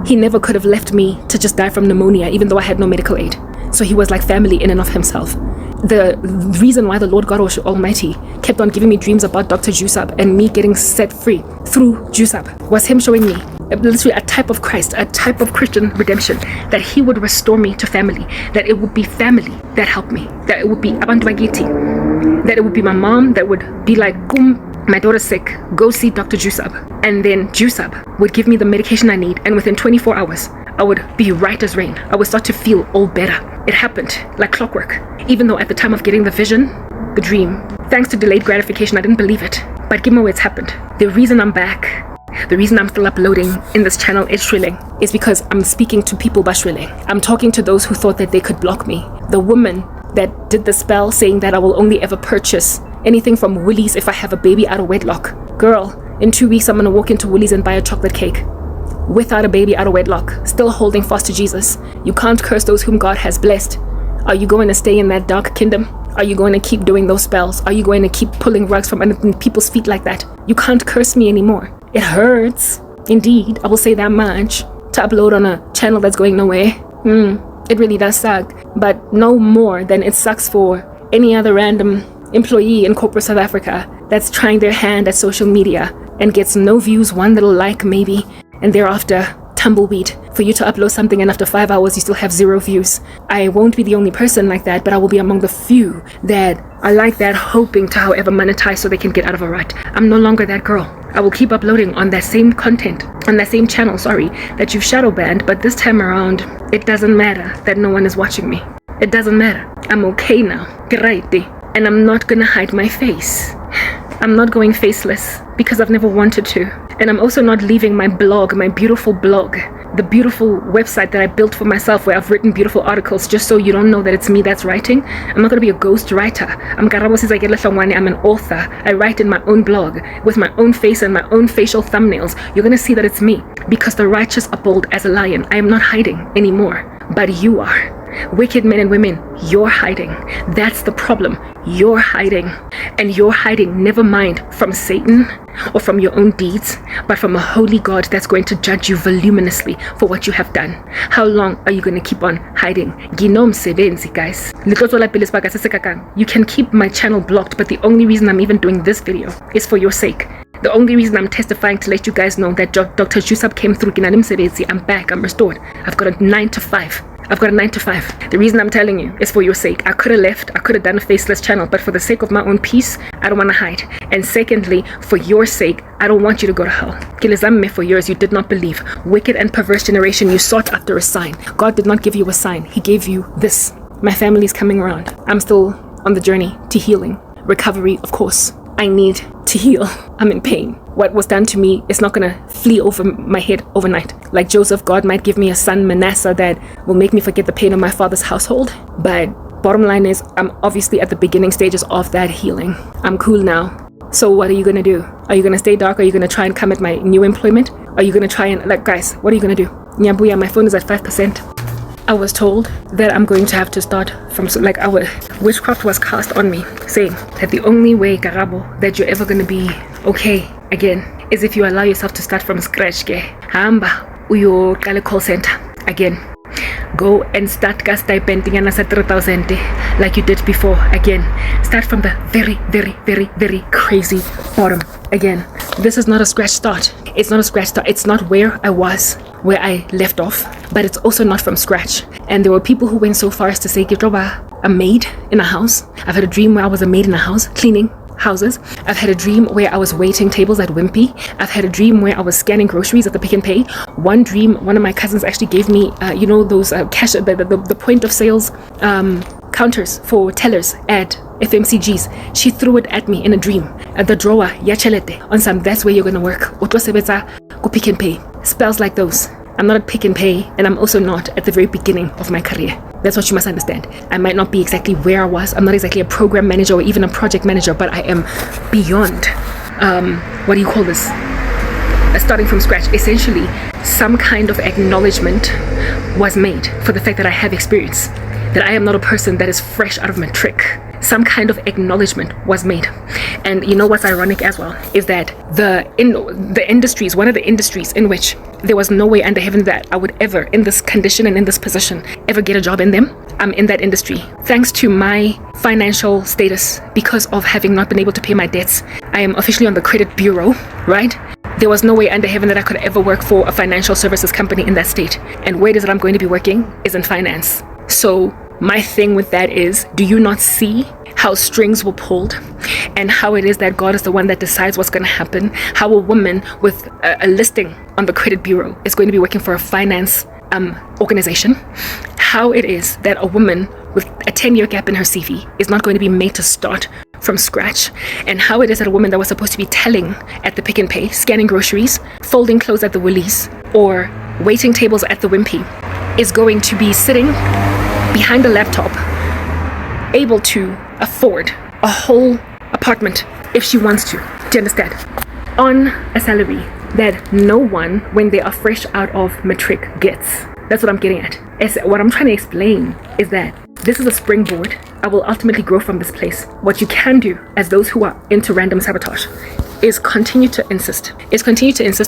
A: He never could have left me to just die from pneumonia, even though I had no medical aid. So he was like family in and of himself. The reason why the Lord God Almighty kept on giving me dreams about Dr. Jusab and me getting set free through Jusab was him showing me literally a type of Christ, a type of Christian redemption, that he would restore me to family, that it would be family that helped me, that it would be abantu bagiti, that it would be my mom that would be like, my daughter's sick, go see Dr. Jusab. And then Jusab would give me the medication I need, and within 24 hours, I would be right as rain. I would start to feel all better. It happened like clockwork. Even though at the time of getting the vision, the dream, thanks to delayed gratification, I didn't believe it. But give me where it's happened. The reason I'm back, the reason I'm still uploading in this channel is shrilling, is because I'm speaking to people by shrilling. I'm talking to those who thought that they could block me. The woman that did the spell saying that I will only ever purchase anything from Woolies if I have a baby out of wedlock. Girl, in 2 weeks I'm gonna walk into Woolies and buy a chocolate cake. Without a baby out of wedlock, still holding fast to Jesus. You can't curse those whom God has blessed. Are you going to stay in that dark kingdom? Are you going to keep doing those spells? Are you going to keep pulling rugs from under people's feet like that? You can't curse me anymore. It hurts. Indeed, I will say that much. To upload on a channel that's going nowhere. It really does suck. But no more than it sucks for any other random employee in corporate South Africa that's trying their hand at social media and gets no views, one little like maybe, and thereafter tumbleweed for you to upload something and after 5 hours you still have 0 views. I won't be the only person like that, but I will be among the few that are like that, hoping to however monetize so they can get out of a rut. I'm no longer that girl. I will keep uploading on that same content, on that same channel, that you've shadow banned, but this time around, it doesn't matter that no one is watching me. It doesn't matter. I'm okay now. And I'm not gonna hide my face. I'm not going faceless because I've never wanted to. And I'm also not leaving my blog, my beautiful blog, the beautiful website that I built for myself where I've written beautiful articles just so you don't know that it's me that's writing. I'm not going to be a ghost writer. I'm Karabo since I get Hlongwane. I'm an author. I write in my own blog with my own face and my own facial thumbnails. You're going to see that it's me because the righteous are bold as a lion. I am not hiding anymore, but you are. Wicked men and women, you're hiding. That's the problem. You're hiding. And you're hiding, never mind from Satan or from your own deeds, but from a holy God that's going to judge you voluminously for what you have done. How long are you going to keep on hiding? Ginom sebenzi, guys. You can keep my channel blocked, but the only reason I'm even doing this video is for your sake. The only reason I'm testifying to let you guys know that Dr. Jusab came through, I'm back, I'm restored. I've got a 9 to 5. The reason I'm telling you is for your sake. I could have left, I could have done a faceless channel, but for the sake of my own peace, I don't want to hide. And secondly, for your sake, I don't want you to go to hell. Kilizame, for years you did not believe. Wicked and perverse generation, you sought after a sign. God did not give you a sign. He gave you this. My family's coming around. I'm still on the journey to healing. Recovery, of course. I need to heal. I'm in pain. What was done to me is not going to flee over my head overnight. Like Joseph, God might give me a son, Manasseh, that will make me forget the pain of my father's household. But bottom line is, I'm obviously at the beginning stages of that healing. I'm cool now. So what are you going to do? Are you going to stay dark? Are you going to try and come at my new employment? Are you going to try and, like, guys, what are you going to do? Nyabuya, my phone is at 5%. I was told that I'm going to have to start from, like, witchcraft was cast on me, saying that the only way, Karabo, that you're ever going to be okay again is if you allow yourself to start from scratch. Hamba uyo kale call center again. Go and start stipending and 3,000 like you did before again. Start from the very, very, very, very crazy bottom again. This is not a scratch start. It's not a scratch start. It's not where I was, where I left off, but it's also not from scratch. And there were people who went so far as to say, a maid in a house. I've had a dream where I was a maid in a house, cleaning houses. I've had a dream where I was waiting tables at Wimpy. I've had a dream where I was scanning groceries at the Pick and Pay. One dream, one of my cousins actually gave me, those cash, the point of sales counters for tellers at FMCGs. She threw it at me in a dream. At the drawer, yachelete, on some, that's where you're gonna work. Go Pick and Pay. Spells like those. I'm not at Pick and Pay, and I'm also not at the very beginning of my career. That's what you must understand. I might not be exactly where I was. I'm not exactly a program manager or even a project manager, but I am beyond, what do you call this? Starting from scratch. Essentially, some kind of acknowledgement was made for the fact that I have experience, that I am not a person that is fresh out of matric. Some kind of acknowledgement was made. And you know what's ironic as well is that the industries, one of the industries in which there was no way under heaven that I would ever, in this condition and in this position, ever get a job in them. I'm in that industry. Thanks to my financial status, because of having not been able to pay my debts, I am officially on the credit bureau, right? There was no way under heaven that I could ever work for a financial services company in that state. And where it is that I'm going to be working is in finance. So my thing with that is, do you not see how strings were pulled and how it is that God is the one that decides what's going to happen? How a woman with a listing on the credit bureau is going to be working for a finance organization? How it is that a woman with a 10-year gap in her CV is not going to be made to start from scratch? And how it is that a woman that was supposed to be telling at the Pick and Pay, scanning groceries, folding clothes at the Woolies, or waiting tables at the Wimpy is going to be sitting behind a laptop, able to afford a whole apartment if she wants to. Do you understand? On a salary that no one, when they are fresh out of matric, gets. That's what I'm getting at. What I'm trying to explain is that this is a springboard. I will ultimately grow from this place. What you can do as those who are into random sabotage is continue to insist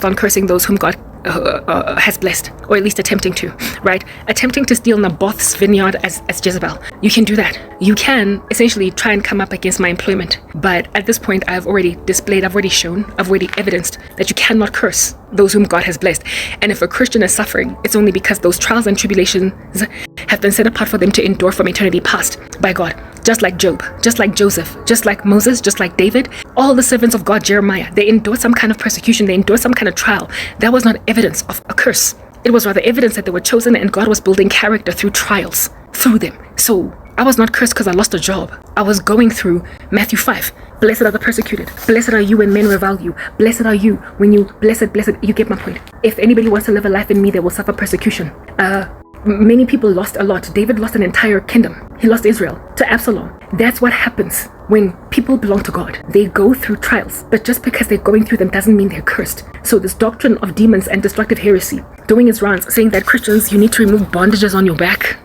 A: on cursing those whom God has blessed, or at least attempting to, right? Attempting to steal Naboth's vineyard as Jezebel. You can do that. You can essentially try and come up against my employment. But at this point, I've already displayed, I've already shown, I've already evidenced that you cannot curse those whom God has blessed. And if a Christian is suffering, it's only because those trials and tribulations have been set apart for them to endure from eternity past by God. Just like Job, just like Joseph, just like Moses, just like David, all the servants of God, Jeremiah, they endured some kind of persecution, they endured some kind of trial. That was not evidence of a curse. It was rather evidence that they were chosen and God was building character through trials, through them. So I was not cursed because I lost a job. I was going through Matthew 5. Blessed are the persecuted. Blessed are you when men revile you. Blessed are you when you, blessed, you get my point. If anybody wants to live a life in me, they will suffer persecution. Many people lost a lot. David lost an entire kingdom. He lost Israel to Absalom. That's what happens when people belong to God. They go through trials, but just because they're going through them doesn't mean they're cursed. So this doctrine of demons and destructive heresy, doing its rounds, saying that Christians, you need to remove bondages on your back.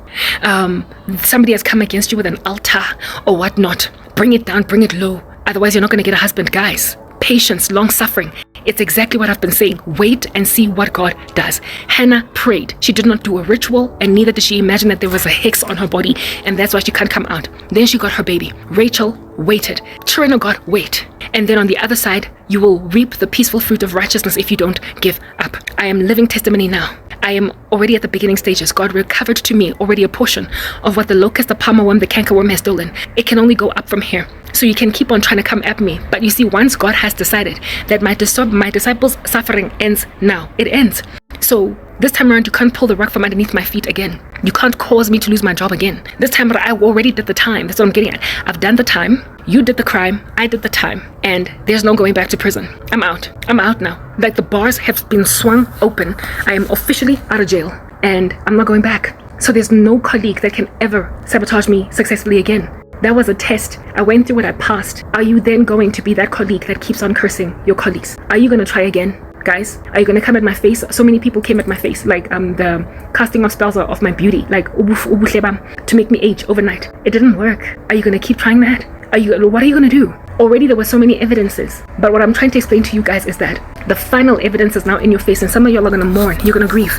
A: Somebody has come against you with an altar or whatnot. Bring it down, bring it low. Otherwise, you're not going to get a husband. Guys, patience, long suffering. It's exactly what I've been saying. Wait and see what God does. Hannah prayed. She did not do a ritual, and neither did she imagine that there was a hex on her body, and that's why she can't come out. Then she got her baby. Rachel waited. Children of God, wait. And then on the other side, you will reap the peaceful fruit of righteousness if you don't give up. I am living testimony now. I am already at the beginning stages. God recovered to me already a portion of what the locust, the palmer worm, the cankerworm has stolen. It can only go up from here. So you can keep on trying to come at me. But you see, once God has decided that my disciples' suffering ends now, it ends. So this time around, you can't pull the rug from underneath my feet again. You can't cause me to lose my job again. This time around, I already did the time. That's what I'm getting at. I've done the time. You did the crime. I did the time. And there's no going back to prison. I'm out. I'm out now. Like, the bars have been swung open. I am officially out of jail. And I'm not going back. So there's no colleague that can ever sabotage me successfully again. That was a test. I went through it. I passed. Are you then going to be that colleague that keeps on cursing your colleagues? Are you going to try again? Guys, are you going to come at my face? So many people came at my face, like the casting of spells of my beauty, like to make me age overnight. It didn't work. Are you going to keep trying that? What are you going to do? Already there were so many evidences, but what I'm trying to explain to you guys is that the final evidence is now in your face, and some of y'all are going to mourn. You're going to grieve.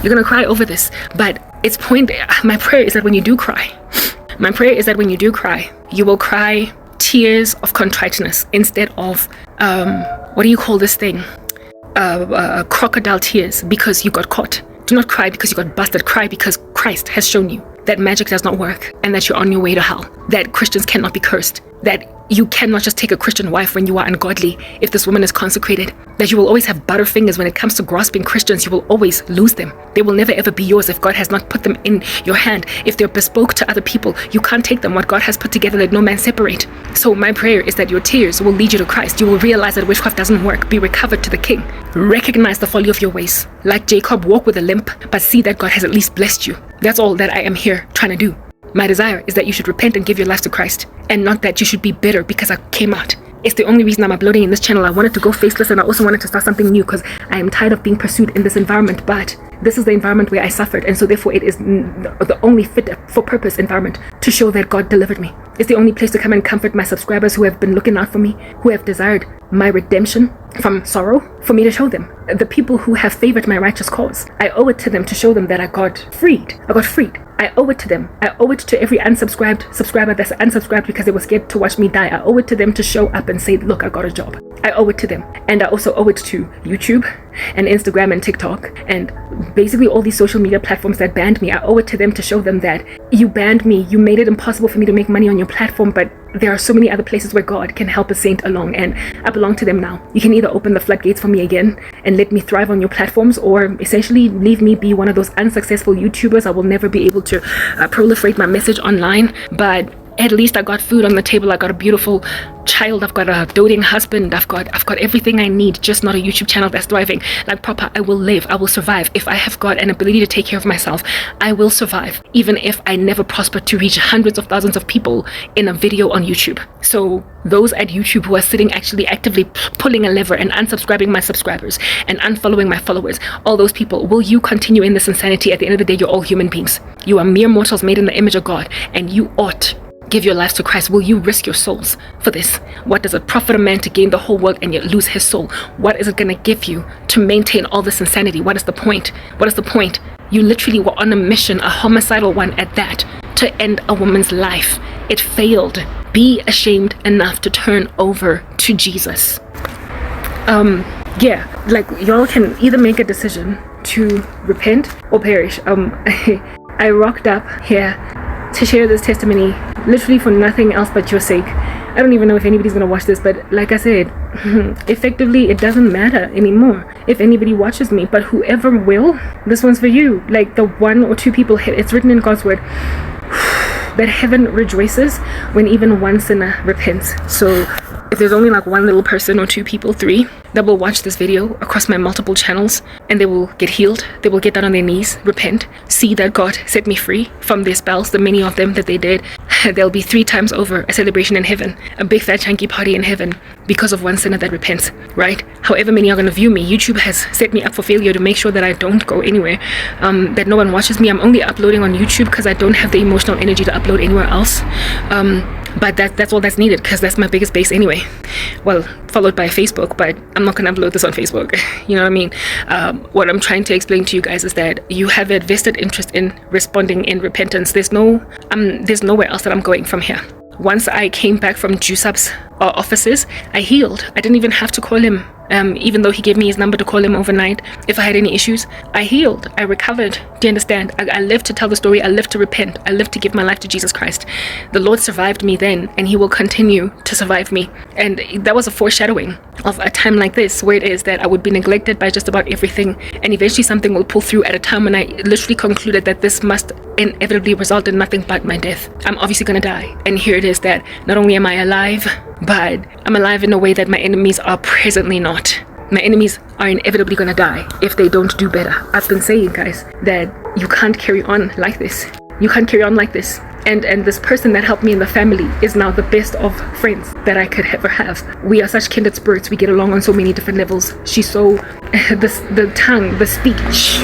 A: You're going to cry over this. But my prayer is that when you do cry, you will cry tears of contriteness instead of what do you call this thing? Crocodile tears because you got caught. Do not cry because you got busted. Cry because Christ has shown you that magic does not work and that you're on your way to hell. That Christians cannot be cursed. That you cannot just take a Christian wife when you are ungodly if this woman is consecrated. That you will always have butterfingers when it comes to grasping Christians. You will always lose them. They will never ever be yours if God has not put them in your hand. If they're bespoke to other people, you can't take them. What God has put together, let no man separate. So my prayer is that your tears will lead you to Christ. You will realize that witchcraft doesn't work. Be recovered to the King. Recognize the folly of your ways. Like Jacob, walk with a limp, but see that God has at least blessed you. That's all that I am here trying to do. My desire is that you should repent and give your life to Christ, and not that you should be bitter because I came out. It's the only reason I'm uploading in this channel. I wanted to go faceless, and I also wanted to start something new because I am tired of being pursued in this environment. But this is the environment where I suffered, and so therefore it is the only fit for purpose environment to show that God delivered me. It's the only place to come and comfort my subscribers who have been looking out for me, who have desired my redemption from sorrow, for me to show them. The people who have favored my righteous cause, I owe it to them to show them that I got freed. I owe it to them. I owe it to every subscriber that's unsubscribed because they were scared to watch me die. I owe it to them to show up and say, look, I got a job. I owe it to them. And I also owe it to YouTube and Instagram and TikTok and basically all these social media platforms that banned me. I owe it to them to show them that you banned me. You made it impossible for me to make money on your platform, but there are so many other places where God can help a saint along, and I belong to them now. You can either open the floodgates for me again and let me thrive on your platforms, or essentially leave me be one of those unsuccessful YouTubers. I will never be able to proliferate my message online, but at least I got food on the table. I got a beautiful child. I've got a doting husband. I've got everything I need, just not a YouTube channel that's thriving. Like proper, I will live. I will survive. If I have got an ability to take care of myself, I will survive, even if I never prosper to reach hundreds of thousands of people in a video on YouTube. So those at YouTube who are sitting actually actively pulling a lever and unsubscribing my subscribers and unfollowing my followers, all those people, will you continue in this insanity? At the end of the day, you're all human beings. You are mere mortals made in the image of God, and you ought give your lives to Christ. Will you risk your souls for this? What does it profit a man to gain the whole world and yet lose his soul? What is it going to give you to maintain all this insanity? What is the point? What is the point? You literally were on a mission, a homicidal one at that, to end a woman's life. It failed. Be ashamed enough to turn over to Jesus. Yeah, like y'all can either make a decision to repent or perish. I rocked up here to share this testimony literally for nothing else but your sake. I don't even know if anybody's gonna watch this, but like I said, effectively it doesn't matter anymore if anybody watches me, but whoever will, this one's for you. Like the 1 or 2 people, it's written in God's word that heaven rejoices when even one sinner repents. So if there's only like 1 little person or 2 people, 3, that will watch this video across my multiple channels, and they will get healed, they will get down on their knees, repent, see that God set me free from their spells, the many of them that they did, there'll be 3 times over a celebration in heaven, a big fat chunky party in heaven because of one sinner that repents, right? However many are going to view me, YouTube has set me up for failure to make sure that I don't go anywhere, that no one watches me. I'm only uploading on YouTube because I don't have the emotional energy to upload anywhere else. But that's all that's needed, because that's my biggest base anyway. Well, followed by Facebook, but I'm not going to upload this on Facebook. You know what I mean? What I'm trying to explain to you guys is that you have a vested interest in responding in repentance. There's nowhere else that I'm going from here. once I came back from Jusup's offices, I healed. I didn't even have to call him. Even though he gave me his number to call him overnight if I had any issues, I healed. I recovered. Do you understand? I lived to tell the story. I lived to repent. I lived to give my life to Jesus Christ. The Lord survived me then, and he will continue to survive me. And that was a foreshadowing of a time like this, where it is that I would be neglected by just about everything, and eventually something will pull through at a time when I literally concluded that this must inevitably result in nothing but my death. I'm obviously gonna die. And here it is that not only am I alive, but I'm alive in a way that my enemies are presently not. My enemies are inevitably gonna die if they don't do better. I've been saying, guys, that you can't carry on like this. You can't carry on like this. And this person that helped me in the family is now the best of friends that I could ever have. We are such kindred spirits. We get along on so many different levels. She's so, the tongue, the speech.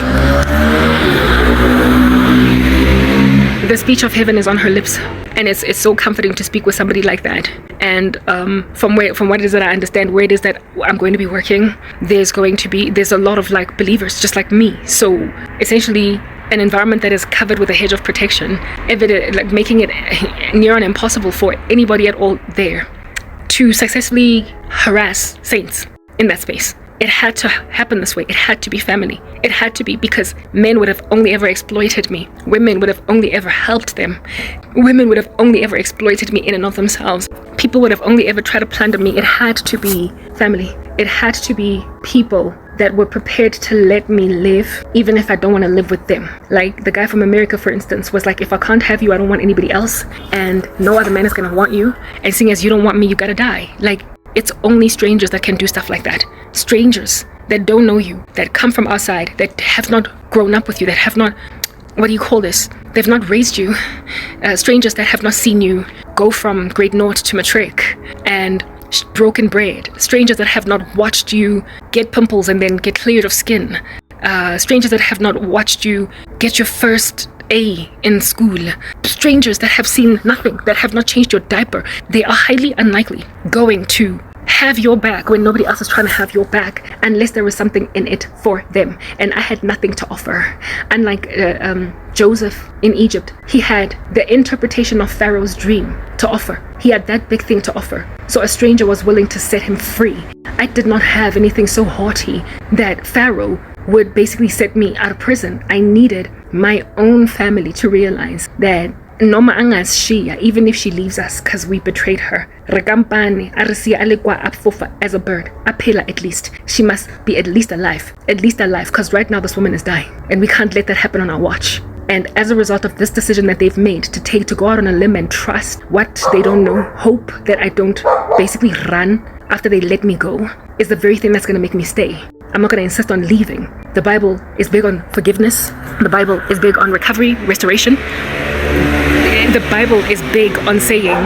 A: The speech of heaven is on her lips, and it's so comforting to speak with somebody like that. And from what it is that I understand, where it is that I'm going to be working, there's a lot of like believers just like me. So essentially an environment that is covered with a hedge of protection, like making it near on impossible for anybody at all there to successfully harass saints in that space. It had to happen this way. It had to be family. It had to be, because men would have only ever exploited me. Women would have only ever helped them. Women would have only ever exploited me in and of themselves. People would have only ever tried to plunder me. It had to be family. It had to be people that were prepared to let me live, even if I don't want to live with them. Like the guy from America, for instance, was like, if I can't have you, I don't want anybody else, and no other man is gonna want you, and seeing as you don't want me, you gotta die. Like, it's only strangers that can do stuff like that. Strangers that don't know you, that come from outside, that have not grown up with you, that have not, what do you call this? They've not raised you. Strangers that have not seen you go from grade naught to matric and broken bread. Strangers that have not watched you get pimples and then get cleared of skin. Strangers that have not watched you get your first A in school. Strangers that have seen nothing, that have not changed your diaper. They are highly unlikely going to have your back when nobody else is trying to have your back, unless there was something in it for them. And I had nothing to offer. Unlike Joseph in Egypt, he had the interpretation of Pharaoh's dream to offer. He had that big thing to offer. So a stranger was willing to set him free. I did not have anything so haughty that Pharaoh would basically set me out of prison. I needed my own family to realize that noma angas Shia, even if she leaves us because we betrayed her, Rekampane, Arisia Alekwa Apfofa as a bird, Apela at least. She must be at least alive, because right now this woman is dying, and we can't let that happen on our watch. And as a result of this decision that they've made to go out on a limb and trust what they don't know, hope that I don't basically run after they let me go, is the very thing that's going to make me stay. I'm not going to insist on leaving. The Bible is big on forgiveness. The Bible is big on recovery, restoration. The Bible is big on saying,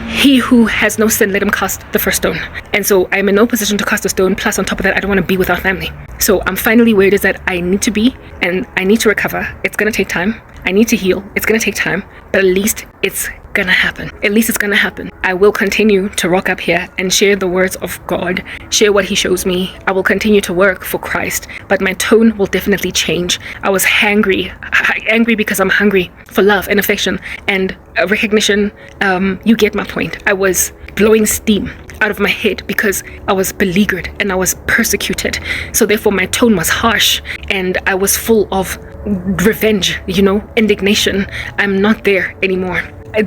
A: he who has no sin, let him cast the first stone. And so I'm in no position to cast a stone. Plus, on top of that, I don't want to be without family. So I'm finally where it is that I need to be, and I need to recover. It's going to take time. I need to heal. It's going to take time. But at least it's going to happen. At least it's going to happen. I will continue to rock up here and share the words of God, share what he shows me. I will continue to work for Christ, but my tone will definitely change. I was angry because I'm hungry for love and affection and recognition. You get my point. I was blowing steam out of my head because I was beleaguered and I was persecuted. So therefore my tone was harsh and I was full of revenge, indignation. I'm not there anymore.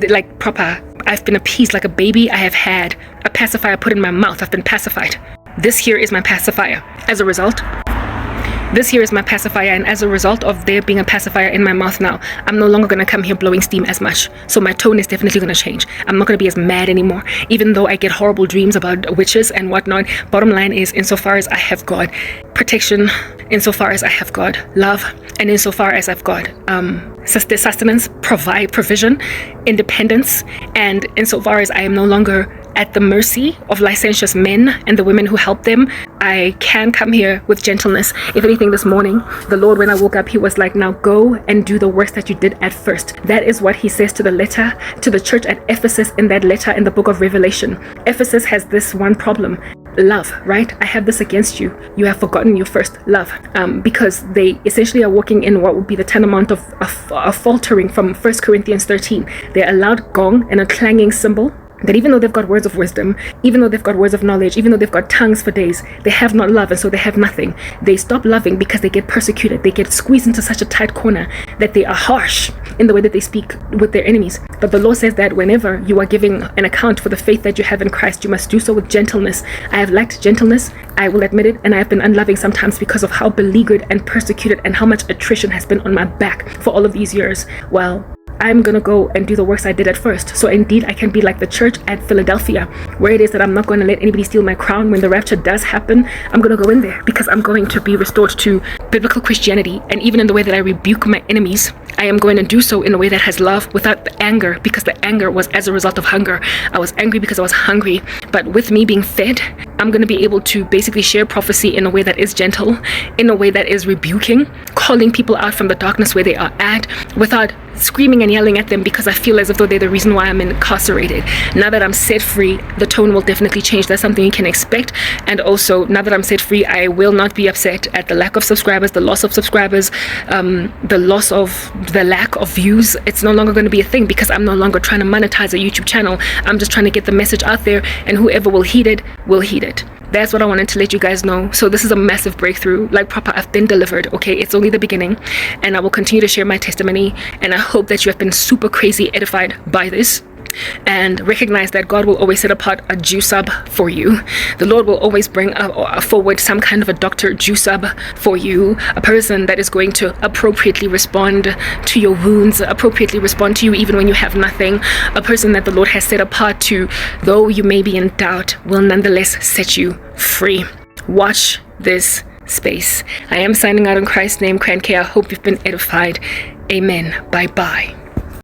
A: Like proper, I've been appeased like a baby. I have had a pacifier put in my mouth. I've been pacified. This here is my pacifier. As a result, and as a result of there being a pacifier in my mouth now, I'm no longer going to come here blowing steam as much. So my tone is definitely going to change. I'm not going to be as mad anymore, even though I get horrible dreams about witches and whatnot. Bottom line is, insofar as I have God protection, insofar as I have God love, and insofar as I've got sustenance, provision, independence, and insofar as I am no longer at the mercy of licentious men and the women who help them. I can come here with gentleness. If anything, this morning, the Lord, when I woke up, he was like, now go and do the works that you did at first. That is what he says to the letter, to the church at Ephesus, in that letter in the book of Revelation. Ephesus has this one problem. Love, right? I have this against you. You have forgotten your first love. Because they essentially are walking in what would be the tantamount of faltering from 1 Corinthians 13. They're a loud gong and a clanging cymbal, that even though they've got words of wisdom, even though they've got words of knowledge, even though they've got tongues for days, they have not love, and so they have nothing. They stop loving because they get persecuted. They get squeezed into such a tight corner that they are harsh in the way that they speak with their enemies. But the law says that whenever you are giving an account for the faith that you have in Christ, you must do so with gentleness. I have lacked gentleness, I will admit it, and I have been unloving sometimes because of how beleaguered and persecuted and how much attrition has been on my back for all of these years. Well, I'm gonna go and do the works I did at first. So indeed, I can be like the church at Philadelphia, where it is that I'm not going to let anybody steal my crown. When the rapture does happen, I'm going to go in there because I'm going to be restored to biblical Christianity. And even in the way that I rebuke my enemies, I am going to do so in a way that has love, without the anger, because the anger was as a result of hunger. I was angry because I was hungry. But with me being fed, I'm going to be able to basically share prophecy in a way that is gentle, in a way that is rebuking, calling people out from the darkness where they are at, without screaming and yelling at them because I feel as if though they're the reason why I'm incarcerated. Now that I'm set free, the tone will definitely change. That's something you can expect. And also, now that I'm set free, I will not be upset at the lack of subscribers, the loss of subscribers, the lack of views. It's no longer going to be a thing because I'm no longer trying to monetize a YouTube channel. I'm just trying to get the message out there, and whoever will heed it will heed it. That's what I wanted to let you guys know. So this is a massive breakthrough. Like proper, I've been delivered, okay? It's only the beginning, and I will continue to share my testimony, and I hope that you have been super crazy edified by this, and recognize that God will always set apart a Jew sub for you. The Lord will always bring forward some kind of a Dr. Jew sub for you, a person that is going to appropriately respond to your wounds, appropriately respond to you even when you have nothing, a person that the Lord has set apart to, though you may be in doubt, will nonetheless set you free. Watch this space. I am signing out in Christ's name, Crank. I hope you've been edified. Amen. Bye-bye.